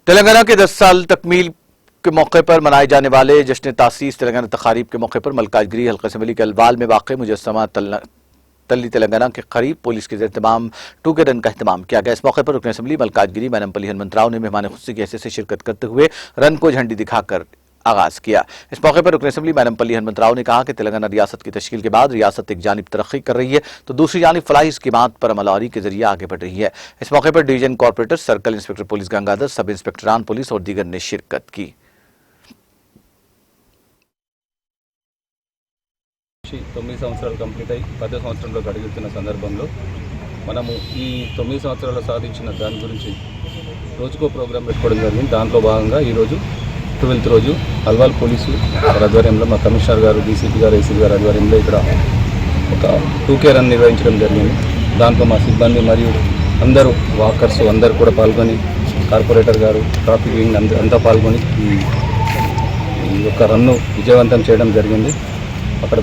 तेलंगाना के 10 साल तकमील के मौके पर मनाए जाने वाले जश्न तासीस तेलंगाना तकारीब के मौके पर मलकाजगिरी हल्का असम्बली के अलवाल में वाक़ मुजस्समा तल्ली तेलंगाना के करीब पुलिस के एहतमाम 2K रन का एहतमाम किया गया। इस मौके पर रुकन असम्बली मलकाजगिरी मैनमपल्ली हनुमंतराव ने मेहमान खुशी की हैसियत से शिरकत करते हुए रन को झंडी दिखाकर आगाज किया। इस मौके पर रुकन असम्बली मैनमपल्ली हनुमंतराव ने कहा कि तेलंगाना रियासत की तश्कील के बाद रियासत एक जानिब तरक्की कर रही है तो दूसरी जानिब फलाही स्कीमात पर अमलवारी के जरिए आगे बढ़ रही है। इस मौके पर division corporator, circle inspector police Gangadhar, सब इंस्पेक्टरान पुलिस और दीगर ने शिरकत की। 9 సంవత్సరాలు కంప్లీట్ అయ్యి 10వ సంవత్సరంలో అడుగుతున్న సందర్భంలో మనము ఈ 9 సంవత్సరాలు సాధించిన దాని గురించి రోజుకో ప్రోగ్రాం పెట్టుకోవడం జరిగింది। దాంట్లో భాగంగా ఈరోజు 12th రోజు అల్వాల్ పోలీసు ఆధ్వర్యంలో మా కమిషనర్ గారు, డీసీపీ గారు, ఏసీపీ గారు ఆధ్వర్యంలో ఇక్కడ ఒక 2K రన్ నిర్వహించడం జరిగింది। దాంట్లో మా సిబ్బంది మరియు అందరూ వాకర్స్ అందరూ కూడా పాల్గొని, కార్పొరేటర్ గారు, ట్రాఫిక్ వింగ్ అంతా పాల్గొని ఈ యొక్క రన్ను విజయవంతం చేయడం జరిగింది। అక్కడ